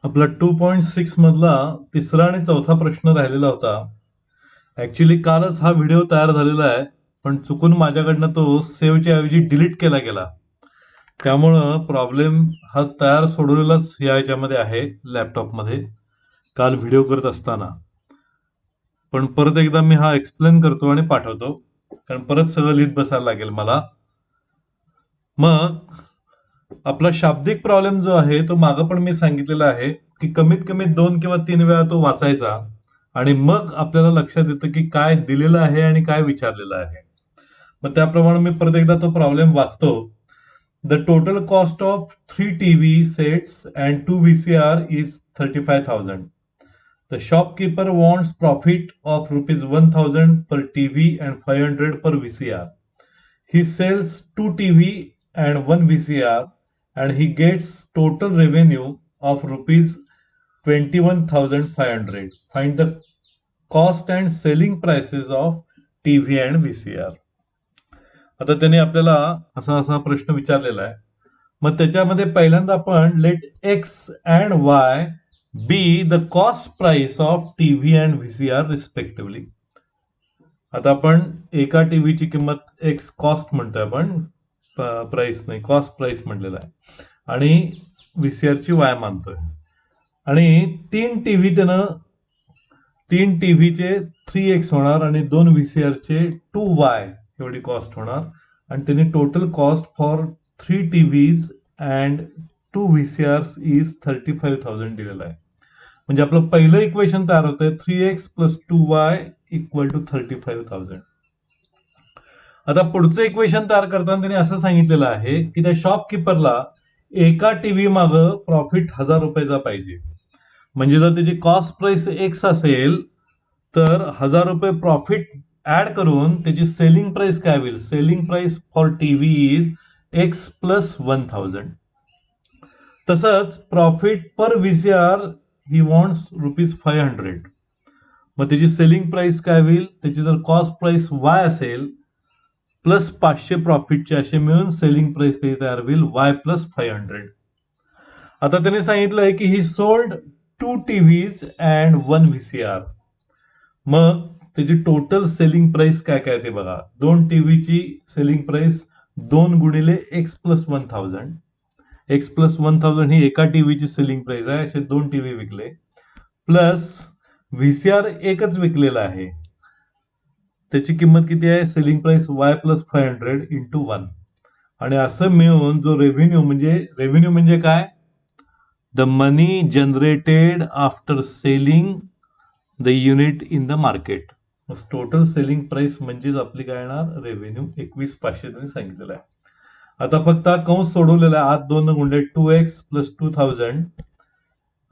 आपला 2.6 मधला तिसरा आणि चौथा प्रश्न राहिलेला होता. ऍक्च्युली कालच हा व्हिडिओ तयार झालेला आहे, पण चुकून माझ्याकडनं तो सेव्हच्या ऐवजी डिलीट केला गेला. त्यामुळं प्रॉब्लेम हा तयार सोडवलेलाच या ह्याच्यामध्ये आहे लॅपटॉपमध्ये काल व्हिडिओ करत असताना. पण परत एकदा मी हा एक्सप्लेन करतो आणि पाठवतो, कारण परत सगळं लिहित बसायला लागेल मला. मग आपला शाब्दिक प्रॉब्लेम जो आहे तो मागं पण मी सांगितलेला आहे की कमीत कमी 2 किंवा 3 वेळा तो वाचायचा आणि मग आपल्याला लक्षात येतं की काय दिलेलं आहे आणि काय विचारलेलं आहे. मग त्याप्रमाणे मी परत एकदा तो प्रॉब्लेम वाचतो. The total cost of 3 TV sets and 2 VCR is 35,000. The shopkeeper wants profit of rupees 1,000 per TV and 500 per VCR. He sells 2 TV and 1 VCR and he gets total revenue of rupees 21,500. Find the cost and selling prices of TV and VCR. आता त्याने आपल्याला असा असा प्रश्न विचारलेला आहे. मग त्याच्यामध्ये पहिल्यांदा आपण let x and y be the cost price of TV and VCR respectively. आता आपण एका टीव्हीची किंमत एक्स कॉस्ट म्हणतोय, आपण प्राइस नाही, कॉस्ट प्राइस म्हटलेला आहे, आणि व्हीसीआरची वाय मानतोय. आणि 3 टीव्हीचे 3x होणार आणि 2 VCRचे 2y एवढी कॉस्ट होणार. आणि त्यांनी total cost for 3 TVs and 2 VCRs is 35,000 दिलेला आहे. म्हणजे आपलं पहिलं इक्वेशन तयार होतंय 3x + 2y = 35,000. आता पुढचं इक्वेशन तयार करताना त्यांनी असं सांगितलेलं आहे की त्या शॉपकीपरला एका टीव्ही मागं प्रॉफिट 1,000 रुपयाचा पाहिजे. म्हणजे जर त्याची कॉस्ट प्राइस एक्स असेल तर 1,000 रुपये प्रॉफिट ऍड करून त्याची सेलिंग प्राइस काय होईल? Selling price for TV is x + 1,000. तसंच profit per VCR he wants ₹500. मग त्याची सेलिंग प्राइस काय होईल? त्याची जर कॉस्ट प्राइस वाय असेल प्लस 500 प्रॉफिटचे असे मिळून सेलिंग प्राइस त्याची तयार होईल वाय + 500. आता त्याने सांगितलंय की ही सोल्ड 2 TVs अँड 1 VCR. मग त्याची टोटल सेलिंग प्राइस काय काय ते बघा. 2 TVची सेलिंग प्राइस 2 × x + 1,000. x + 1,000 ही एका टीव्हीची सेलिंग प्राइस आहे, असे 2 टीव्ही विकले, प्लस व्हीसीआर एकच विकलेला आहे, त्याची किंमत किती आहे? Selling price Y + 500 × 1. आणि असं मिळून जो रेव्हेन्यू म्हणजे काय? The money generated after selling the unit in the market. Total selling price म्हणजेच आपली काय येणार? रेव्हेन्यू 21,500 त्यांनी सांगितलेलं आहे. आता फक्त हा कंस सोडवलेला आहे. आत 2 गुणले 2x + 2,000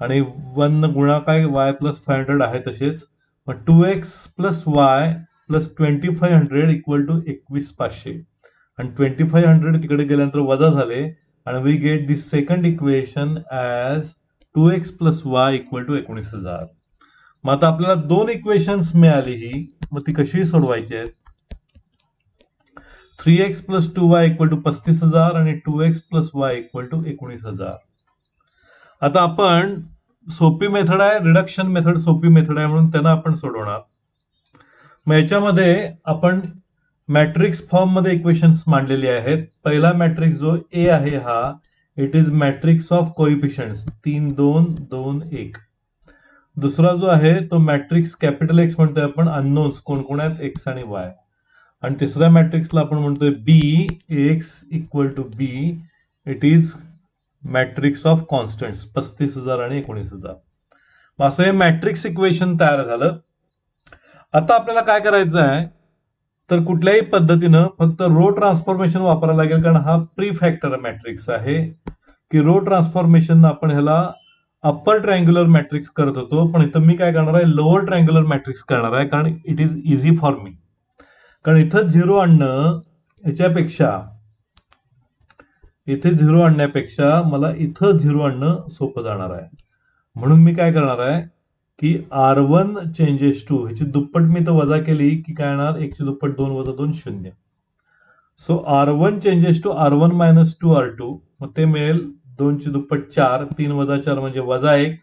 आणि 1 गुणा काय y + 500 आहे तसेच. मग 2x + y + 2,500 = 21,500. आणि 2,500 तिकडे गेल्यानंतर वजा झाले आणि we get the second equation as 2x + y = 19,000. मग आता आपल्याला 2 इक्वेशन्स मिळाली ही, मग ती कशी सोडवायची आहेत? 3x + 2y = 35,000 आणि 2x + y = 19,000. आता आपण सोपी मेथड आहे, रिडक्शन मेथड सोपी मेथड आहे म्हणून त्यांना आपण सोडवणार. मग याच्यामध्ये आपण मॅट्रिक्स फॉर्म मध्ये इक्वेशन्स मांडलेली आहेत. पहिला मॅट्रिक्स जो ए आहे हा, इट इज मॅट्रिक्स ऑफ कोइफिशियंट्स 3 2 2 1. दुसरा जो आहे तो मॅट्रिक्स कॅपिटल एक्स म्हणतोय आपण, अननोन्स कोण कोण आहेत? एक्स आणि वाय. आणि तिसऱ्या मॅट्रिक्सला आपण म्हणतोय B X = B. It is matrix of constants 35,000 आणि 19,000. असं हे मॅट्रिक्स इक्वेशन तयार झालं. आता आपल्याला काय करायचं आहे तर कुठल्याही पद्धतीनं फक्त रो ट्रान्सफॉर्मेशन वापरायला लागेल, कारण हा प्री फॅक्टर मॅट्रिक्स आहे की रो ट्रान्सफॉर्मेशन आपण ह्याला अप्पर ट्रायंग्युलर मॅट्रिक्स करत होतो, पण इथं मी काय करणार आहे? लोअर ट्रायंग्युलर मॅट्रिक्स करणार आहे, कारण it is easy for me. कारण इथं 0 आणणं इथे 0 आणण्यापेक्षा मला इथं 0 आणणं सोपं जाणार आहे. म्हणून मी काय करणार आहे की R1 चेंजेस टू ह्याची दुप्पट मी तर वजा केली की काय येणार? 1 ची दुप्पट 2 + 2 0. So R1 changes to R1 - 2R2. मग ते मिळेल 2ची दुप्पट 4, 3 वजा 4 म्हणजे वजा 1,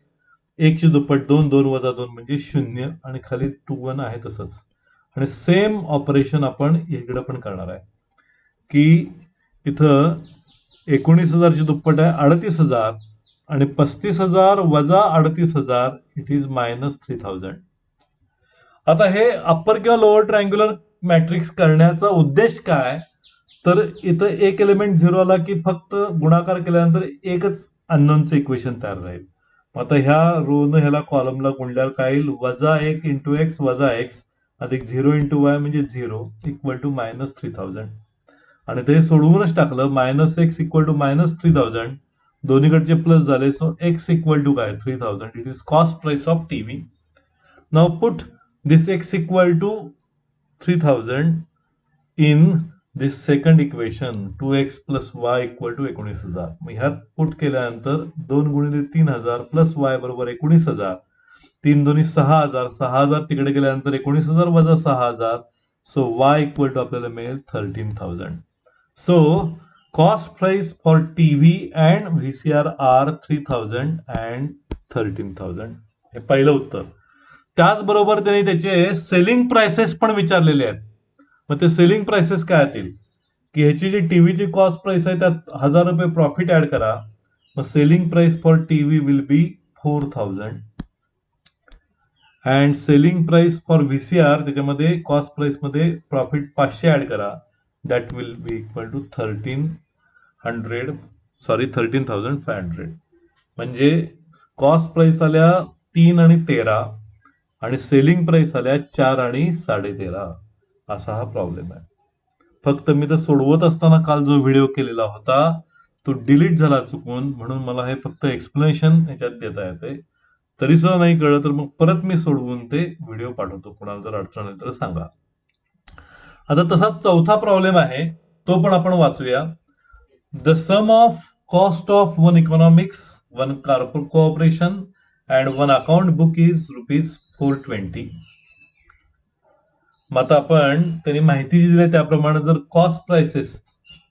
1ची दुप्पट 2, 2 वजा 2 म्हणजे 0 आणि खाली 2 1 आहे तसंच. आणि सेम ऑपरेशन आपण इकडे पण करणार आहे की इथं 19,000ची दुप्पट आहे 38,000 आणि 35,000 वजा 38,000 इट इज -3,000. आता हे अप्पर किंवा लोअर ट्रायंग्युलर मॅट्रिक्स करण्याचा उद्देश काय, तर इथं एक एलिमेंट 0 आला की फक्त गुणाकार केल्यानंतर एकच अननोनचं इक्वेशन तयार राहील. आता ह्या रोनं ह्याला कॉलमला गुणल्यावर काय येईल, वजा 1 इंटू एक्स वजा एक्स अधिक 0 इंटू वाय म्हणजे 0 इक्वल टू -3,000. आणि ते सोडवूनच टाकलं, -x इक्वल टू -3,000, दोन्हीकडचे प्लस झाले, सो x इक्वल टू काय 3,000. It is cost price of TV. Now put this x equal to 3,000 in this second equation 2x plus y equal to 19,000. मग ह्यात put केल्यानंतर 2 गुणिले 3,000 प्लस y बरोबर 19,000, 3 दोन्ही 6,000, 6,000 तिकडे गेल्यानंतर 19,000 वजा 6,000, सो y इक्वल टू आपल्याला मिळेल 13,000. So cost price for TV and VCR are 3,000 and 13,000. हे पहिलं उत्तर. त्याचबरोबर त्यांनी त्याचे सेलिंग प्राइसेस पण विचारलेले आहेत. मग ते सेलिंग प्राइसेस काय येतील की ह्याची जी टीव्हीची कॉस्ट प्राइस आहे त्यात 1,000 रुपये प्रॉफिट ऍड करा. मग selling price for TV will be 4,000 and selling price for VCR त्याच्यामध्ये कॉस्ट प्राइस मध्ये प्रॉफिट 500 ऍड करा. That will be equal to 13,500. म्हणजे कॉस्ट प्राइस आल्या 3 आणि 13 आणि सेलिंग प्राइस आल्या 4 आणि 13.5. असा हा प्रॉब्लेम आहे. फक्त मी तर सोडवत असताना काल जो व्हिडिओ केलेला होता तो डिलीट झाला चुकून, म्हणून मला हे फक्त एक्सप्लेनेशन ह्याच्यात देता येते. तरी सुद्धा नाही कळलं तर मग परत मी सोडवून ते व्हिडिओ पाठवतो. कुणाला जर अडचण आली तर सांगा. आता तसाच चौथा प्रॉब्लेम आहे, तो पण आपण वाचूया. The sum of cost of one economics, one cooperation and one account book is ₹420. मग आता आपण त्यांनी माहिती दिली त्याप्रमाणे जर कॉस्ट प्राइसेस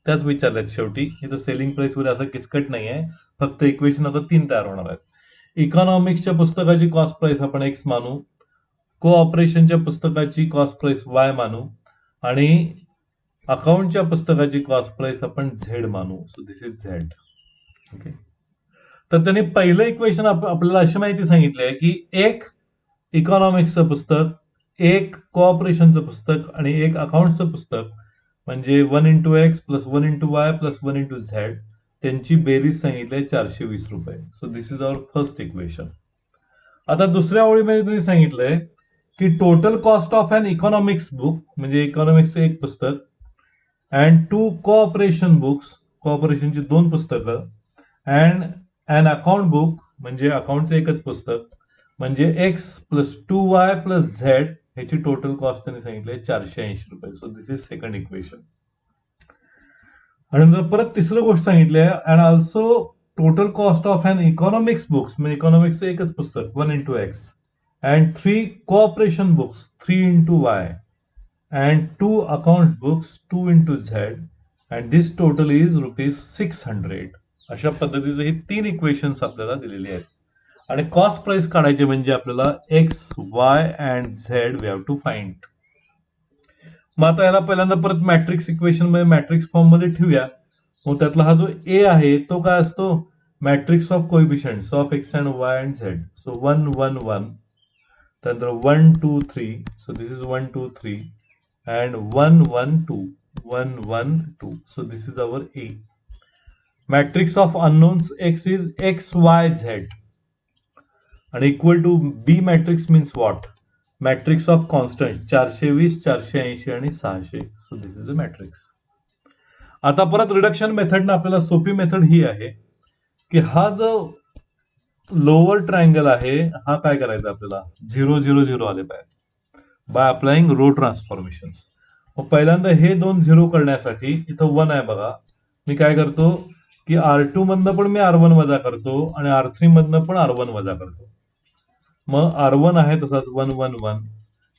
त्याच विचारल्यात शेवटी, इथं सेलिंग प्राइस वगैरे असं किचकट नाही आहे, फक्त इक्वेशन आता 3 तयार होणार आहेत. इकॉनॉमिक्सच्या पुस्तकाची कॉस्ट प्राइस आपण एक्स मानू, कोऑपरेशनच्या पुस्तकाची कॉस्ट प्राइस वाय मानू आणि अकाउंटच्या पुस्तकाची कॉस्ट प्राइस आपण झेड मानू. So this is Z. Okay. तर त्यांनी पहिलं इक्वेशन आपल्याला अशी माहिती सांगितली आहे की एक इकॉनॉमिक्सचं पुस्तक, एक कोऑपरेशनचं पुस्तक आणि एक अकाउंटचं पुस्तक म्हणजे 1 into x plus 1 into y plus 1 into z, त्यांची बेरीज सांगितली आहे 420 रुपये. So this is our first equation. आता दुसऱ्या ओळीमध्ये त्यांनी सांगितलंय की total cost of an economics book म्हणजे इकॉनॉमिक्सचं एक पुस्तक अँड 2 कोऑपरेशन बुक्स, कोऑपरेशनची 2 पुस्तकं अँड अन अकाउंट बुक म्हणजे अकाउंटचं एकच पुस्तक म्हणजे x plus 2y plus z ह्याची टोटल कॉस्ट त्यांनी सांगितली 480 रुपये. So this is second equation. आणि नंतर परत तिसरं गोष्ट सांगितली आहे and also total cost of an economics books म्हणजे इकॉनॉमिक्सचं एकच पुस्तक 1 into x and 3 cooperation books 3 into y and 2 accounts books 2 into z and this total is ₹600. अशा पद्धतीचे हे 3 इक्वेशन्स आपल्याला दिलेली आहेत. आणि कॉस्ट प्राइस काढायचे म्हणजे आपल्याला x y and z we have to find. मग आता याला पहिल्यांदा परत मॅट्रिक्स इक्वेशन मध्ये मॅट्रिक्स फॉर्म मध्ये ठेवूया. मग त्यातला हा जो ए आहे तो काय असतो, matrix of coefficients of X and Y and Z. So 1 1 1, त्यानंतर 1 2 3, so this is 1 2 3 and 1 1 2 1 1 2. So this is our A. Matrix of unknowns X is X Y Z आणि equal to B matrix means what, matrix of constant 420 480 आणि 600. So this is a matrix. आता परत reduction मेथडनं आपल्याला सोपी method ही आहे की हा जो लोअर ट्रायंगल आहे हा काय करायचा आपल्याला 0 0 0 आले पाहिजे बाय अप्लाइंग रो ट्रान्सफॉर्मेशन्स. मग पहिल्यांदा हे 2 0 करण्यासाठी इथं 1 आहे बघा, मी काय करतो की R2 मधनं पण मी R1 वजा करतो आणि R3 मधनं पण R1 वजा करतो. मग R1 आहे तसाच 1 1 1,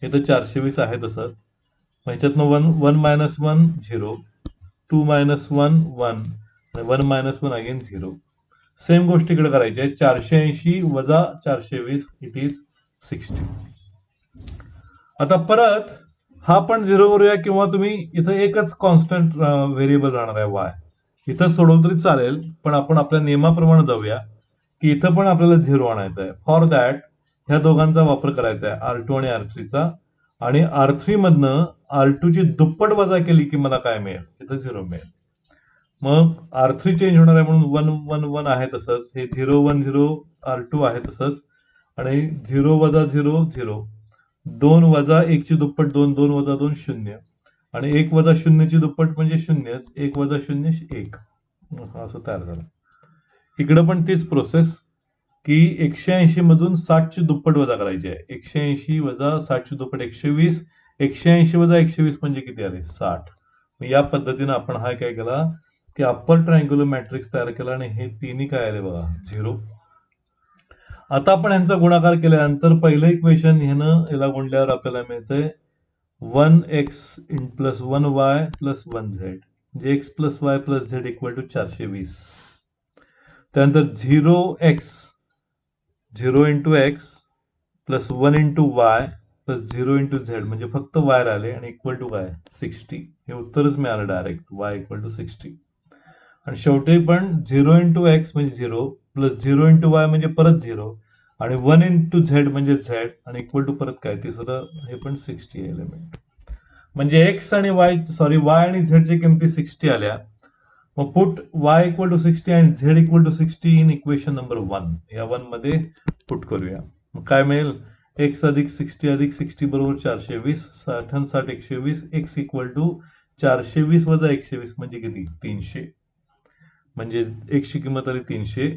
इथं 420 आहे तसंच. मग ह्याच्यातनं 1 minus 1 0, 2 minus 1 1, 1 minus 1 again 0. Same गोष्ट इकडे करायची आहे. 480 वजा 420 इट इज 60. आता परत हा पण 0 करूया, किंवा तुम्ही इथं एकच कॉन्स्टंट व्हेरिएबल राहणार आहे वाय. इथं सोडवलं तरी चालेल, पण आपण आपल्या नियमाप्रमाणे जाऊया की इथं पण आपल्याला 0 आणायचा आहे. फॉर दॅट ह्या दोघांचा वापर करायचा आहे, R2 आणि R3चा. आणि R3 मधनं R2 ची दुप्पट वजा केली की मला काय मिळेल, इथं 0 मिळेल. मग R3 चेंज होणार आहे म्हणून 1 1 1 आहे तसंच, हे 0 1 0 R2 आहे तसंच, आणि 0 वजा 0 0, 2 वजा 1 ची दुप्पट 2, 2 वजा 2 0, आणि 1 वजा 0 ची दुप्पट म्हणजे 0च, 1 वजा 0 1. असं तयार झालं. इकडं पण तीच प्रोसेस की 180 मधून 60 ची दुप्पट वजा करायची आहे. 180 वजा 60 ची दुप्पट 120, 180 वजा 120 म्हणजे किती आले, 60. या पद्धतीनं आपण हा काय केला की अप्पर ट्रायंग्युलर मॅट्रिक्स तयार केला, आणि हे तिन्ही काय आले बघा, 0. आता आपण यांचा गुणाकार केल्यानंतर पहिलं इक्वेशन ह्यानं याला गुणल्यावर आपल्याला मिळतंय 1x plus 1y plus 1z, म्हणजे x plus y plus z equal to 420. त्यानंतर 0x 0 into x plus 1 into y plus 0 into z, म्हणजे फक्त वाय राहिले, आणि इक्वल टू काय, 60. हे उत्तरच मिळालं डायरेक्ट, वाय इक्वल टू 60. आणि शेवटी पण 0 इंटू एक्स म्हणजे 0 प्लस 0 इंटू वाय म्हणजे परत 0, आणि 1 इंटू झेड म्हणजे झेड, आणि इक्वल टू परत काय, तिसरं हे पण 60 एलिमेंट. म्हणजे एक्स आणि वाय आणि झेडच्या किमती 60 आल्या. मग पुट वाय इक्वल टू 60 आणि z equal to 60 in equation number 1. या 1 मध्ये पुट करूया. मग काय मिळेल, एक्स अधिक 60 अधिक 60 बरोबर 420, 60 आणि 60 120, एक्स इक्वल टू 420 वजा 120 म्हणजे किती, 300. म्हणजे एक्सची किंमत आली 300.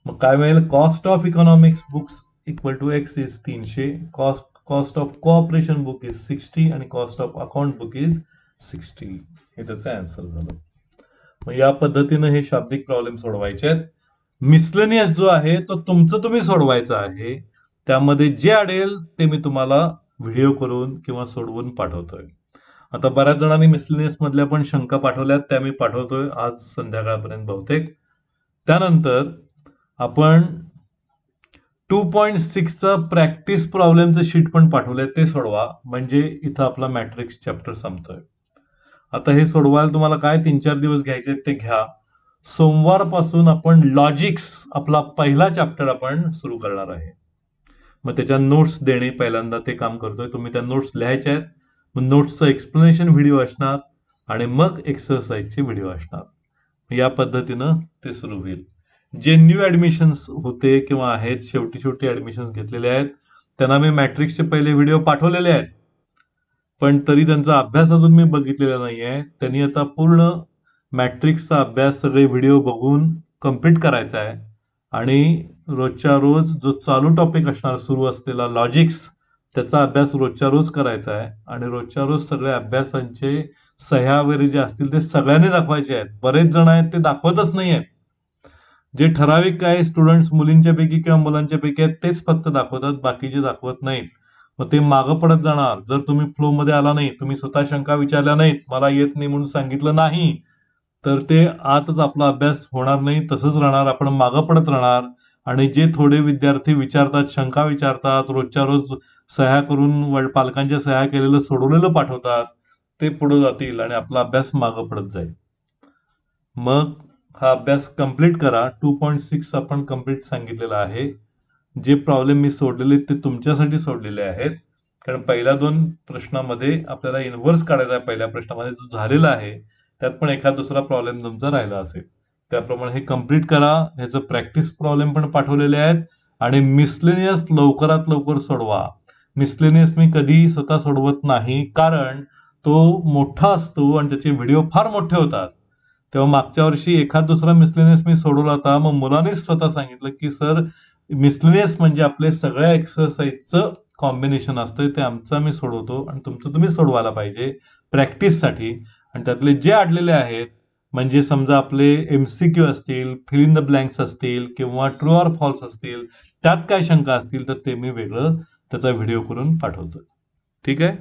मग काय मिळेल, cost of economics books equal to x is 300, cost of cooperation book is 60, आणि cost of account book is 60. हे त्याचं आन्सर झालं. मग या पद्धतीनं हे शाब्दिक प्रॉब्लेम सोडवायचे आहेत. मिसलेनियस जो आहे तो तुमचं तुम्ही सोडवायचा आहे. त्यामध्ये जे अडेल ते मी तुम्हाला व्हिडिओ करून किंवा सोडवून पाठवतोय. आता बऱ्याच जणांनी मिसलेनियस मधल्या पण शंका पाठवल्यात, त्या मी पाठवतोय आज संध्याकाळपर्यंत बहुतेक. त्यानंतर आपण 2.6चा प्रॅक्टिस प्रॉब्लेमचं शीट पण पाठवलंय, ते सोडवा, म्हणजे इथं आपला मॅट्रिक्स चॅप्टर संपतोय. आता हे सोडवायला तुम्हाला काय 3-4 दिवस घ्यायचे ते घ्या. सोमवारपासून आपण लॉजिक्स आपला पहिला चॅप्टर आपण सुरू करणार आहे. मग त्याच्या नोट्स देणे पहिल्यांदा ते काम करतोय. तुम्ही त्या नोट्स लिहायच्या आहेत. मग नोट्सचं एक्सप्लेनेशन व्हिडिओ असणार, आणि मग एक्सरसाइजचे व्हिडिओ असणार. या पद्धतीनं ते सुरू होईल. जे न्यू ऍडमिशन्स होते किंवा आहेत, शेवटी ऍडमिशन्स घेतलेले आहेत, त्यांना मी मॅट्रिक्सचे पहिले व्हिडिओ पाठवलेले आहेत, पण तरी त्यांचा अभ्यास अजून मी बघितलेला नाहीये. त्यांनी आता पूर्ण मॅट्रिक्सचा अभ्यास सगळे व्हिडिओ बघून कम्प्लीट करायचा आहे, आणि रोजच्या रोज जो चालू टॉपिक असणार सुरू असलेला लॉजिक्स, त्याचा अभ्यास रोजच्या रोज करायचा आहे. आणि रोजच्या रोज सगळ्या अभ्यासांचे सह्या वगैरे जे असतील ते सगळ्यांनी दाखवायचे आहेत. बरेच जण आहेत ते दाखवतच नाही आहेत. जे ठराविक काही स्टुडंट्स मुलींच्या पैकी किंवा मुलांच्या पैकी आहेत तेच फक्त दाखवतात, बाकीचे दाखवत नाहीत. मग ते मागं पडत जाणार. जर तुम्ही फ्लो मध्ये आला नाही, तुम्ही स्वतः शंका विचारल्या नाहीत, मला येत नाही म्हणून सांगितलं नाही, तर ते आतच आपला अभ्यास होणार नाही, तसंच राहणार, आपण मागं पडत राहणार. आणि जे थोडे विद्यार्थी विचारतात, शंका विचारतात, रोजच्या रोज सह्या करून पालकांच्या सह्या केलेलं सोडवलेलं पाठवतात, ते पुढे जातील आणि आपला अभ्यास मागं पडत जाईल. मग हा अभ्यास कंप्लीट करा. 2.6 आपण कंप्लीट सांगितलेला आहे. जे प्रॉब्लेम मी सोडलेले ते तुमच्यासाठी सोडलेले आहेत, कारण पहिल्या 2 प्रश्नामध्ये आपल्याला इन्व्हर्स काढायचा आहे. पहिल्या प्रश्नामध्ये जो झालेला आहे त्यात पण एखादा दुसरा प्रॉब्लेम तुमचा राहिला असेल, त्याप्रमाणे हे कंप्लीट करा. ह्याचं प्रॅक्टिस प्रॉब्लेम पण पाठवलेले आहेत, आणि मिसलेनियस लवकरात लवकर सोडवा. मिसलेनियस मी कधी स्वतः सोडवत नाही, कारण तो मोठा असतो आणि त्याचे व्हिडिओ फार मोठे होतात. तेव्हा मागच्या वर्षी एखाद दुसरा मिसलेनियस मी सोडवला होता. मग मुलांनीच स्वतः सांगितलं की सर, मिसलेनियस म्हणजे आपले सगळ्या एक्सरसाइजचं कॉम्बिनेशन असतं, ते आमचं मी सोडवतो आणि तुमचं तुम्ही सोडवायला पाहिजे प्रॅक्टिससाठी. आणि त्यातले जे अडलेले आहेत, म्हणजे समजा आपले MCQ असतील, फिल इन द ब्लँक्स असतील, किंवा ट्रू ऑर फॉल्स असतील, त्यात काय शंका असतील तर ते मी वेगळं त्याचा व्हिडिओ करून पाठवतो. ठीक आहे.